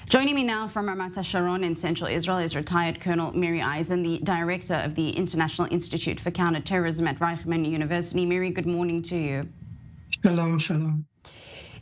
Joining me now from Ramat Sharon in central Israel is retired Colonel Miri Eisin, the director of the International Institute for Counter-Terrorism at Reichman University. Miri, good morning to you. Shalom, shalom.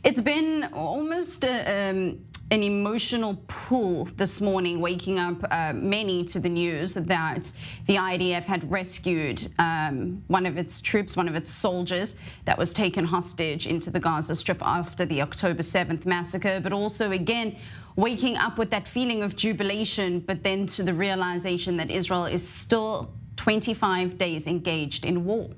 It's been almost an emotional pull this morning, waking up many to the news that the IDF had rescued one of its troops, one of its soldiers that was taken hostage into the Gaza Strip after the October 7th massacre, but also again waking up with that feeling of jubilation, but then to the realization that Israel is still 25 days engaged in war.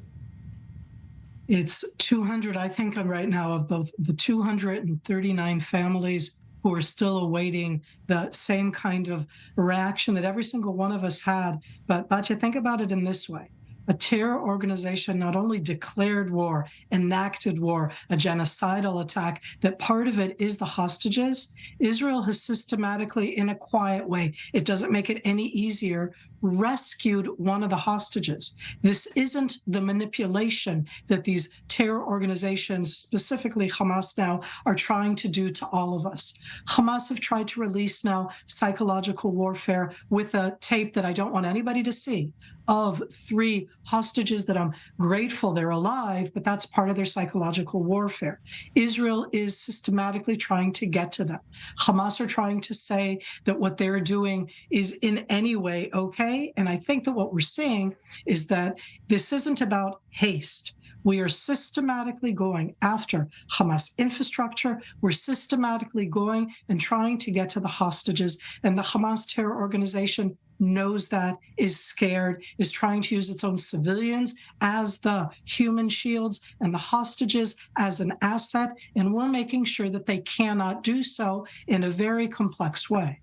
It's 200, I think right now, of both the 239 families who are still awaiting the same kind of reaction that every single one of us had. But Batya, think about it in this way. A terror organization not only declared war, enacted war, a genocidal attack, that part of it is the hostages. Israel has systematically, in a quiet way, it doesn't make it any easier, rescued one of the hostages. This isn't the manipulation that these terror organizations, specifically Hamas now, are trying to do to all of us. Hamas have tried to release now psychological warfare with a tape that I don't want anybody to see of 3 hostages that I'm grateful they're alive, but that's part of their psychological warfare. Israel is systematically trying to get to them. Hamas are trying to say that what they're doing is in any way okay. And I think that what we're seeing is that this isn't about haste. We are systematically going after Hamas infrastructure. We're systematically going and trying to get to the hostages. And the Hamas terror organization knows that, is scared, is trying to use its own civilians as the human shields and the hostages as an asset. And we're making sure that they cannot do so in a very complex way.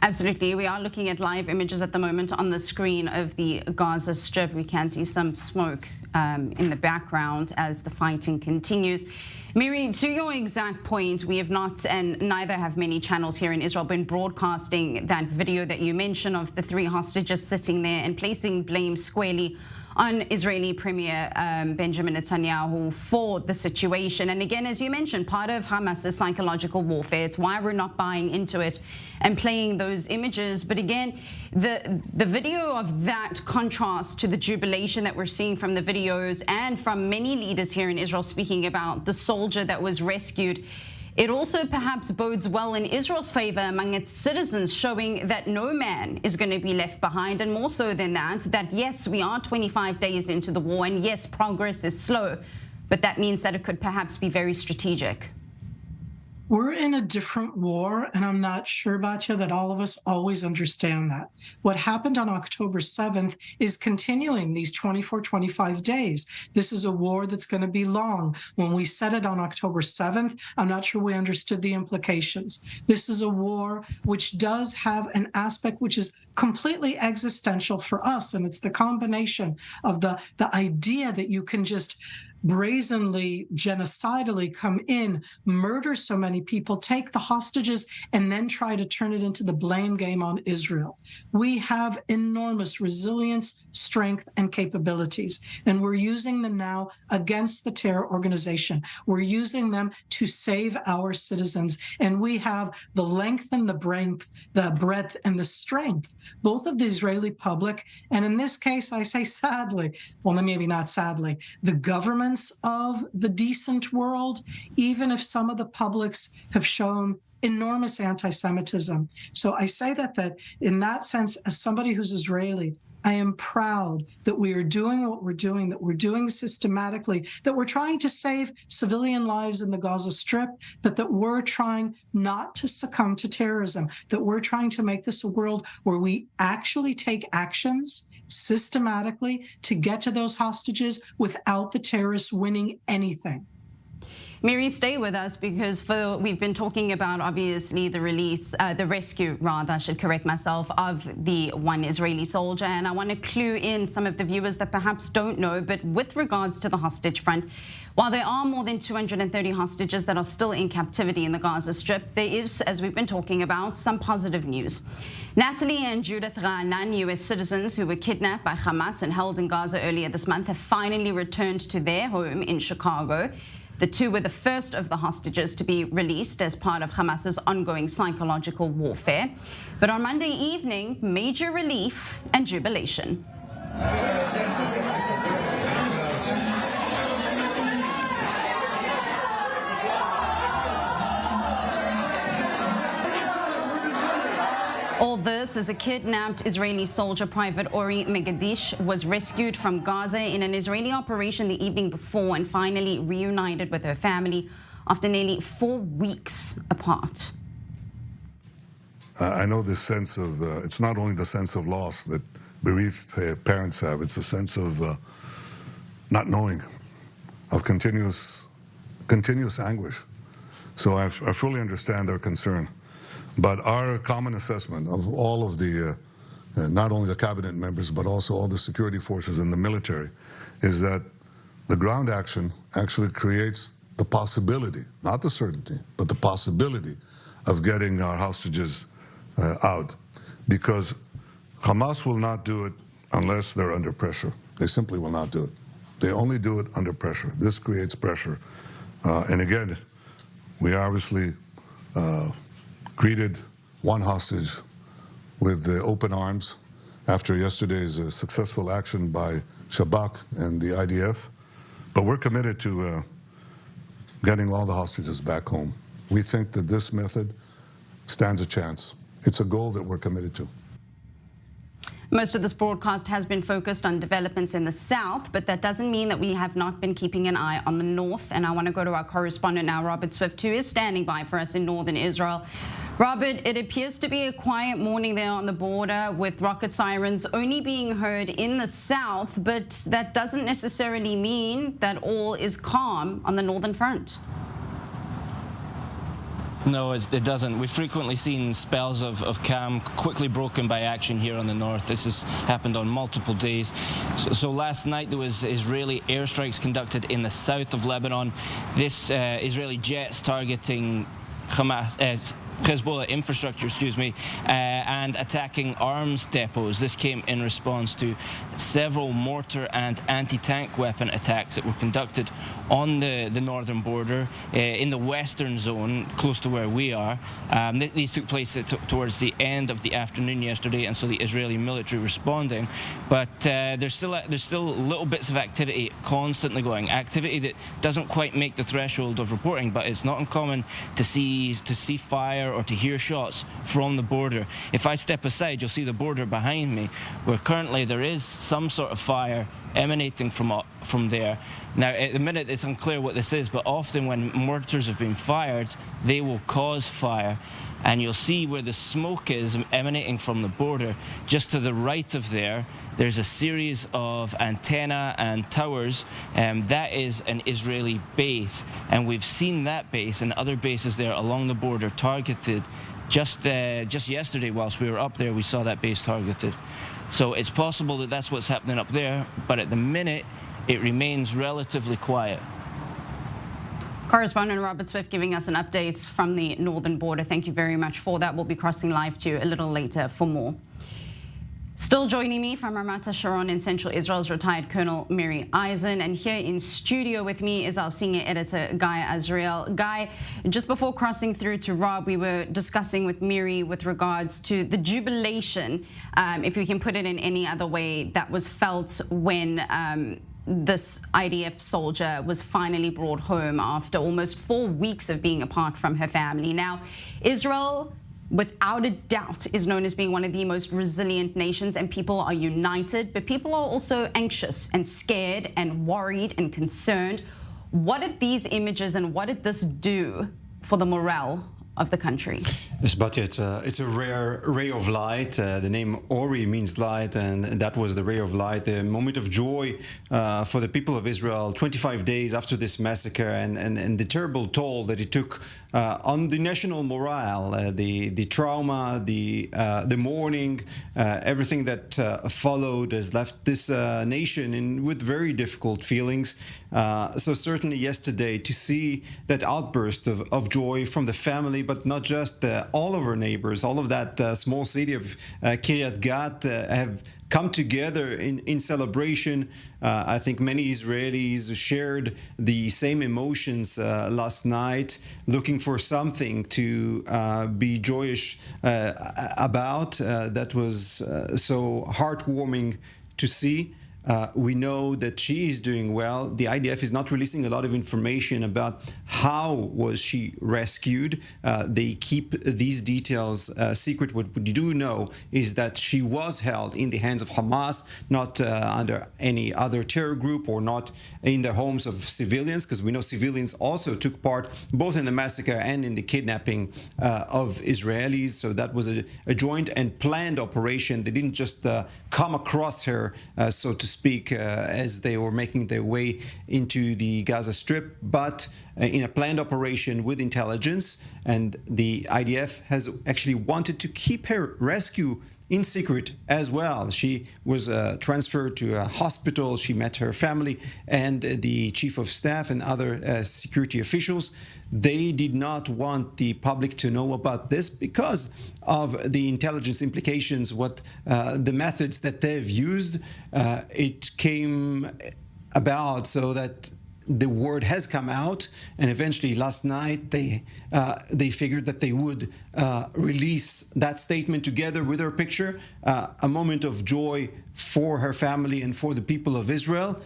Absolutely. We are looking at live images at the moment on the screen of the Gaza Strip. We can see some smoke in the background as the fighting continues. Miri, to your exact point, we have not, and neither have many channels here in Israel, been broadcasting that video that you mentioned of the 3 hostages sitting there and placing blame squarely on Israeli Premier Benjamin Netanyahu for the situation. And again, as you mentioned, part of Hamas's psychological warfare. It's why we're not buying into it and playing those images. But again, the video of that contrast to the jubilation that we're seeing from the videos and from many leaders here in Israel speaking about the soldier that was rescued, it also perhaps bodes well in Israel's favor among its citizens, showing that no man is going to be left behind. And more so than that, that yes, we are 25 days into the war, and yes, progress is slow, but that means that it could perhaps be very strategic. We're in a different war, and I'm not sure, Batya, that all of us always understand that. What happened on October 7th is continuing these 24, 25 days. This is a war that's going to be long. When we said it on October 7th, I'm not sure we understood the implications. This is a war which does have an aspect which is completely existential for us, and it's the combination of the idea that you can just brazenly, genocidally come in, murder so many people, take the hostages, and then try to turn it into the blame game on Israel. We have enormous resilience, strength, and capabilities, and we're using them now against the terror organization. We're using them to save our citizens, and we have the length and the breadth and the strength, both of the Israeli public, and in this case, I say sadly, well, maybe not sadly, the government of the decent world, even if some of the publics have shown enormous anti-Semitism. So I say that in that sense, as somebody who's Israeli, I am proud that we are doing what we're doing, that we're doing systematically, that we're trying to save civilian lives in the Gaza Strip, but that we're trying not to succumb to terrorism, that we're trying to make this a world where we actually take actions systematically to get to those hostages without the terrorists winning anything. Miri, stay with us because we've been talking about obviously the rescue, I should correct myself, of the one Israeli soldier. And I want to clue in some of the viewers that perhaps don't know, but with regards to the hostage front, while there are more than 230 hostages that are still in captivity in the Gaza Strip, there is, as we've been talking about, some positive news. Natalie and Judith Ra'anan, U.S. citizens who were kidnapped by Hamas and held in Gaza earlier this month, have finally returned to their home in Chicago. The two were the first of the hostages to be released as part of Hamas's ongoing psychological warfare. But on Monday evening, major relief and jubilation. All this as a kidnapped Israeli soldier, Private Ori Megadish, was rescued from Gaza in an Israeli operation the evening before and finally reunited with her family after nearly 4 weeks apart. I know this sense of, it's not only the sense of loss that bereaved parents have, it's a sense of not knowing, of continuous anguish. So I fully understand their concern. But our common assessment of all of the, not only the cabinet members, but also all the security forces and the military, is that the ground action actually creates the possibility, not the certainty, but the possibility of getting our hostages out. Because Hamas will not do it unless they're under pressure. They simply will not do it. They only do it under pressure. This creates pressure. And again, we obviously greeted one hostage with open arms after yesterday's successful action by Shabak and the IDF. But we're committed to getting all the hostages back home. We think that this method stands a chance. It's a goal that we're committed to. Most of this broadcast has been focused on developments in the south, but that doesn't mean that we have not been keeping an eye on the north. And I want to go to our correspondent now, Robert Swift, who is standing by for us in northern Israel. Robert, it appears to be a quiet morning there on the border with rocket sirens only being heard in the south, but that doesn't necessarily mean that all is calm on the northern front. No, it doesn't. We've frequently seen spells of calm quickly broken by action here on the north. This has happened on multiple days. So last night there was Israeli airstrikes conducted in the south of Lebanon. This Israeli jets targeting Hezbollah infrastructure, and attacking arms depots. This came in response to several mortar and anti-tank weapon attacks that were conducted on the northern border in the western zone, close to where we are. These took place towards the end of the afternoon yesterday, and so the Israeli military responding. But there's still little bits of activity constantly going. Activity that doesn't quite make the threshold of reporting, but it's not uncommon to see fire or to hear shots from the border. If I step aside, you'll see the border behind me, where currently there is some sort of fire emanating from there. Now, at the minute, it's unclear what this is, but often when mortars have been fired, they will cause fire. And you'll see where the smoke is emanating from the border. Just to the right of there's a series of antenna and towers. That is an Israeli base. And we've seen that base and other bases there along the border targeted. Just yesterday, whilst we were up there, we saw that base targeted. So it's possible that that's what's happening up there. But at the minute, it remains relatively quiet. Correspondent Robert Swift giving us an update from the northern border. Thank you very much for that. We'll be crossing live to you a little later for more. Still joining me from Ramat Sharon in central Israel's retired Colonel Miri Eisin. And here in studio with me is our senior editor, Guy Azrael. Guy, just before crossing through to Rob, we were discussing with Miri with regards to the jubilation, if we can put it in any other way, that was felt when this IDF soldier was finally brought home after almost 4 weeks of being apart from her family. Now, Israel, without a doubt, is known as being one of the most resilient nations, and people are united, but people are also anxious and scared and worried and concerned. What did these images and what did this do for the morale of the country? Yes, but it's a rare ray of light. The name Ori means light, and that was the ray of light, a moment of joy for the people of Israel 25 days after this massacre and the terrible toll that it took on the national morale, the trauma, the mourning, everything that followed has left this nation with very difficult feelings. So certainly yesterday to see that outburst of joy from the family, but not just all of our neighbors, all of that small city of Kiryat Gat have come together in celebration. I think many Israelis shared the same emotions last night, looking for something to be joyous about. That was so heartwarming to see. We know that she is doing well. The IDF is not releasing a lot of information about how was she rescued. They keep these details secret. What we do know is that she was held in the hands of Hamas, not under any other terror group or not in the homes of civilians, because we know civilians also took part both in the massacre and in the kidnapping of Israelis. So that was a joint and planned operation. They didn't just come across her, so to speak, as they were making their way into the Gaza Strip, but in a planned operation with intelligence. And the IDF has actually wanted to keep her rescue in secret as well. She was transferred to a hospital. She met her family and the chief of staff and other security officials. They did not want the public to know about this because of the intelligence implications, what the methods that they've used. It came about so that the word has come out, and eventually last night they figured that they would release that statement together with her picture, a moment of joy for her family and for the people of Israel.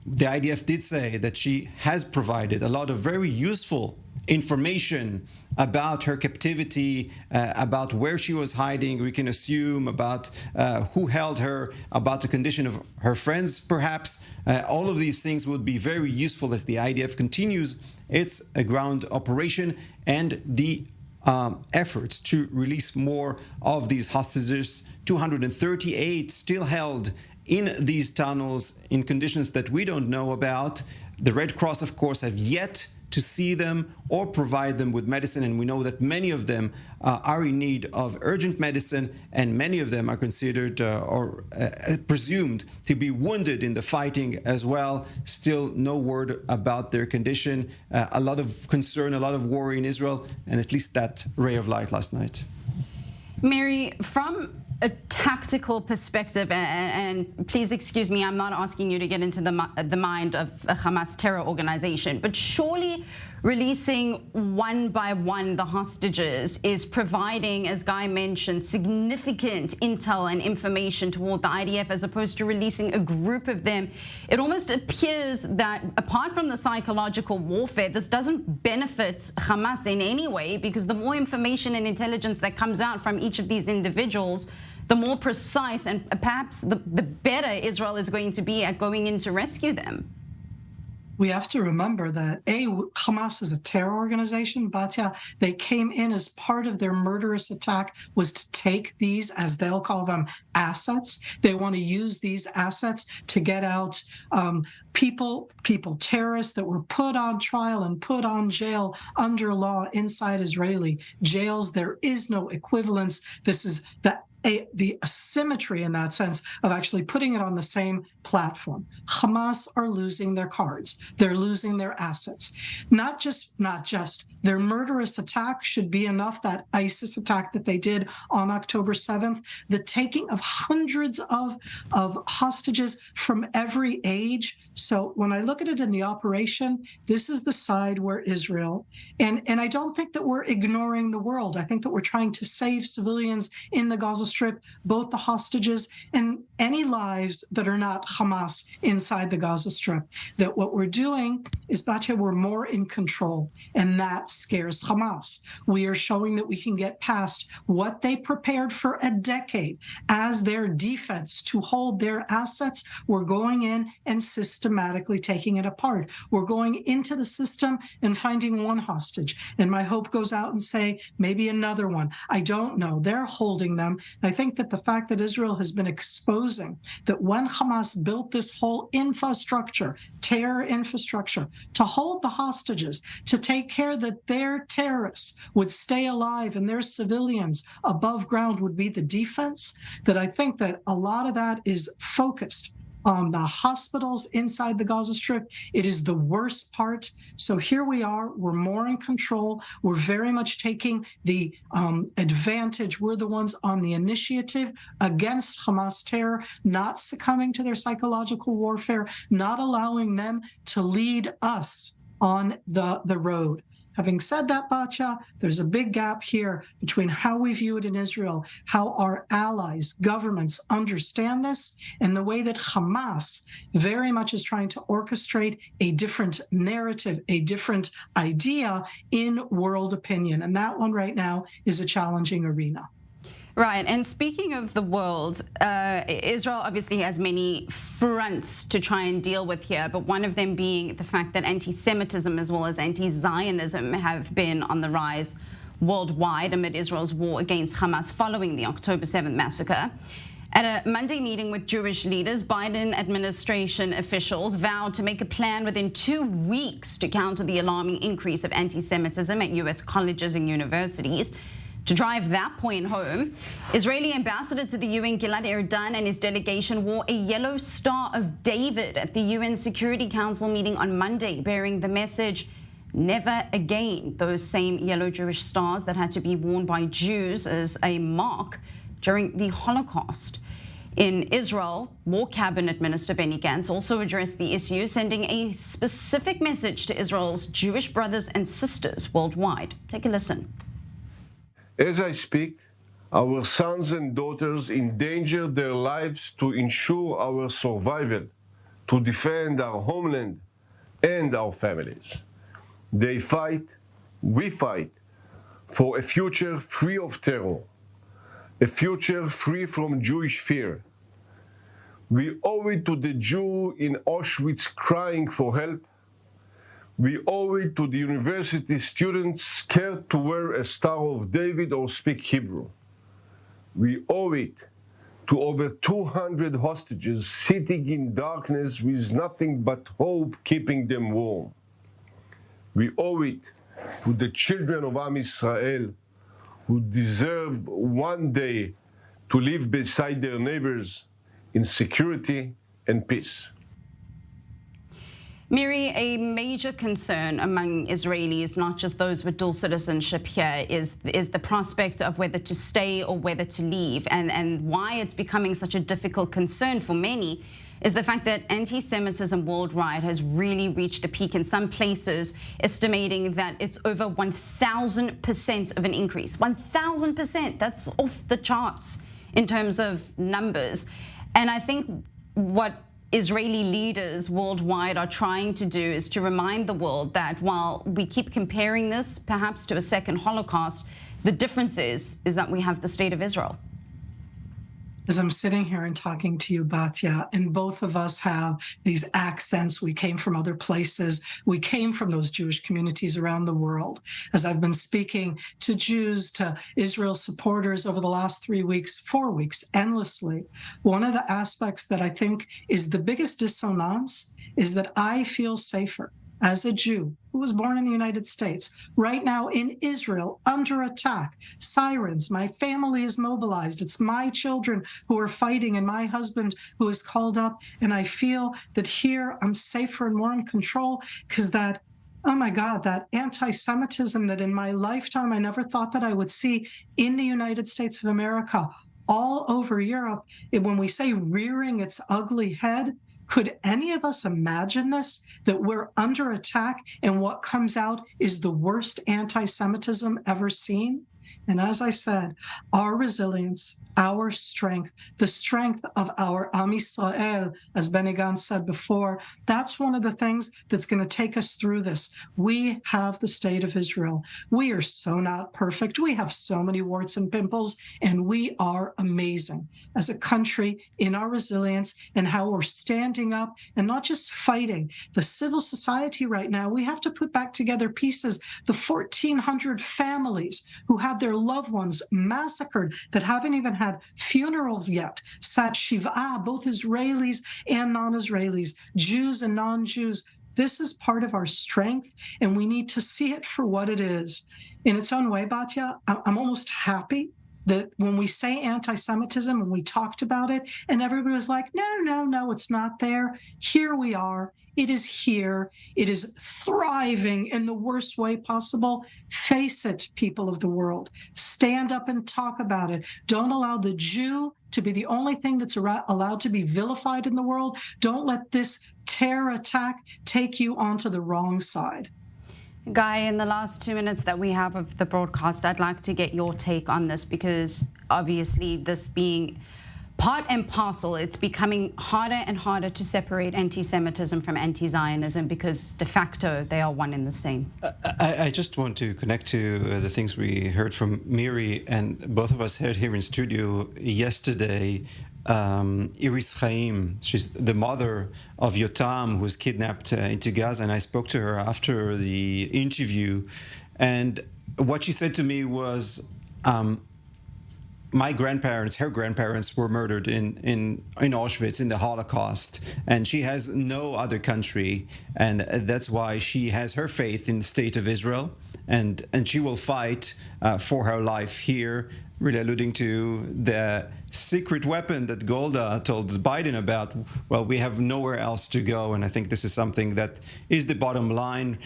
The IDF did say that she has provided a lot of very useful information about her captivity, about where she was hiding, we can assume, about who held her, about the condition of her friends, perhaps. All of these things would be very useful as the IDF continues its ground operation and the efforts to release more of these hostages. 238 still held in these tunnels in conditions that we don't know about. The Red Cross, of course, have yet to see them or provide them with medicine, and we know that many of them are in need of urgent medicine, and many of them are considered or presumed to be wounded in the fighting as well. Still no word about their condition. A lot of concern, a lot of worry in Israel, and at least that ray of light last night. Miri, from a tactical perspective, and please excuse me, I'm not asking you to get into the mind of a Hamas terror organization, but surely releasing one by one the hostages is providing, as Guy mentioned, significant intel and information toward the IDF as opposed to releasing a group of them. It almost appears that apart from the psychological warfare, this doesn't benefit Hamas in any way, because the more information and intelligence that comes out from each of these individuals, the more precise and perhaps the better Israel is going to be at going in to rescue them. We have to remember that Hamas is a terror organization, Batya. They came in as part of their murderous attack was to take these, as they'll call them, assets. They want to use these assets to get out people, terrorists that were put on trial and put on jail under law inside Israeli jails. There is no equivalence. This is the asymmetry in that sense of actually putting it on the same platform. Hamas are losing their cards. They're losing their assets. Not just their murderous attack should be enough, that ISIS attack that they did on October 7th, the taking of hundreds of hostages from every age. So when I look at it in the operation, this is the side where Israel, and I don't think that we're ignoring the world. I think that we're trying to save civilians in the Gaza Strip, both the hostages and any lives that are not Hamas inside the Gaza Strip. That what we're doing is, Batya, we're more in control, and that scares Hamas. We are showing that we can get past what they prepared for a decade as their defense to hold their assets. We're going in and systematically taking it apart. We're going into the system and finding one hostage, and my hope goes out and say maybe another one. I don't know. They're holding them. I think that the fact that Israel has been exposing that when Hamas built this whole infrastructure, terror infrastructure, to hold the hostages, to take care that their terrorists would stay alive and their civilians above ground would be the defense, that I think that a lot of that is focused the hospitals inside the Gaza Strip. It is the worst part. So here we are. We're more in control. We're very much taking the advantage. We're the ones on the initiative against Hamas terror, not succumbing to their psychological warfare, not allowing them to lead us on the road. Having said that, Batya, there's a big gap here between how we view it in Israel, how our allies, governments understand this, and the way that Hamas very much is trying to orchestrate a different narrative, a different idea in world opinion. And that one right now is a challenging arena. Right, and speaking of the world, Israel obviously has many fronts to try and deal with here, but one of them being the fact that anti-Semitism as well as anti-Zionism have been on the rise worldwide amid Israel's war against Hamas following the October 7th massacre. At a Monday meeting with Jewish leaders, Biden administration officials vowed to make a plan within 2 weeks to counter the alarming increase of anti-Semitism at U.S. colleges and universities. To drive that point home, Israeli ambassador to the UN Gilad Erdan and his delegation wore a yellow Star of David at the UN Security Council meeting on Monday, bearing the message, "Never again." Those same yellow Jewish stars that had to be worn by Jews as a mark during the Holocaust. In Israel, War Cabinet Minister Benny Gantz also addressed the issue, sending a specific message to Israel's Jewish brothers and sisters worldwide. Take a listen. As I speak, our sons and daughters endanger their lives to ensure our survival, to defend our homeland and our families. They fight, we fight, for a future free of terror, a future free from Jewish fear. We owe it to the Jew in Auschwitz crying for help. We owe it to the university students scared to wear a Star of David or speak Hebrew. We owe it to over 200 hostages sitting in darkness with nothing but hope keeping them warm. We owe it to the children of Am Israel who deserve one day to live beside their neighbors in security and peace. Miri, a major concern among Israelis, not just those with dual citizenship here, is the prospect of whether to stay or whether to leave. And why it's becoming such a difficult concern for many is the fact that anti-Semitism worldwide has really reached a peak in some places, estimating that it's over 1,000% of an increase. 1,000%, that's off the charts in terms of numbers. And I think what Israeli leaders worldwide are trying to do is to remind the world that while we keep comparing this perhaps to a second Holocaust, the difference is that we have the state of Israel. As I'm sitting here and talking to you, Batya, and both of us have these accents. We came from other places. We came from those Jewish communities around the world. As I've been speaking to Jews, to Israel supporters over the last 3 weeks, 4 weeks, endlessly, one of the aspects that I think is the biggest dissonance is that I feel safer as a Jew who was born in the United States, right now in Israel, under attack, sirens, my family is mobilized, it's my children who are fighting and my husband who is called up, and I feel that here I'm safer and more in control because that, oh my God, that anti-Semitism that in my lifetime I never thought that I would see in the United States of America, all over Europe, when we say rearing its ugly head, could any of us imagine this, that we're under attack and what comes out is the worst anti-Semitism ever seen? And as I said, our resilience, our strength, the strength of our Am Israel, as Benny Gantz said before, that's one of the things that's going to take us through this. We have the state of Israel. We are so not perfect. We have so many warts and pimples, and we are amazing as a country in our resilience and how we're standing up and not just fighting. The civil society right now, we have to put back together pieces. The 1,400 families who had their loved ones massacred that haven't even had funerals yet, sat Shiva, both Israelis and non-Israelis, Jews and non-Jews. This is part of our strength, and we need to see it for what it is. In its own way, Batya, I'm almost happy that when we say anti-Semitism, and we talked about it, and everybody was like, no, it's not there. Here we are. It is here. It is thriving in the worst way possible. Face it, people of the world. Stand up and talk about it. Don't allow the Jew to be the only thing that's allowed to be vilified in the world. Don't let this terror attack take you onto the wrong side. Guy, in the last 2 minutes that we have of the broadcast, I'd like to get your take on this, because obviously this being part and parcel, it's becoming harder and harder to separate anti-Semitism from anti-Zionism, because de facto they are one and the same. I just want to connect to the things we heard from Miri, and both of us heard here in studio yesterday. Iris Chaim, she's the mother of Yotam, who was kidnapped into Gaza, and I spoke to her after the interview, and what she said to me was, my grandparents, her grandparents, were murdered in Auschwitz in the Holocaust, and she has no other country, and that's why she has her faith in the state of Israel, and she will fight for her life here, really alluding to the secret weapon that Golda told Biden about. Well, we have nowhere else to go, and I think this is something that is the bottom line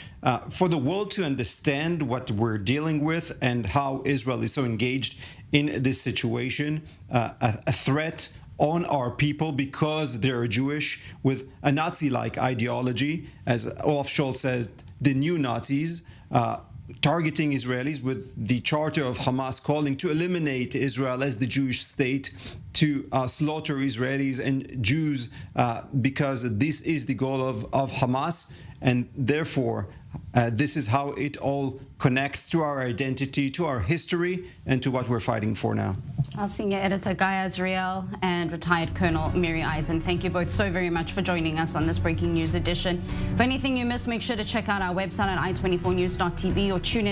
for the world to understand what we're dealing with and how Israel is so engaged in this situation, a threat on our people because they're Jewish, with a Nazi-like ideology, as Olaf Scholz says, the new Nazis, targeting Israelis with the charter of Hamas calling to eliminate Israel as the Jewish state, to slaughter Israelis and Jews because this is the goal of Hamas. And therefore, this is how it all connects to our identity, to our history, and to what we're fighting for now. Our senior editor, Guy Azriel, and retired Colonel Miri Eisin, thank you both so very much for joining us on this breaking news edition. For anything you missed, make sure to check out our website at i24news.tv or tune in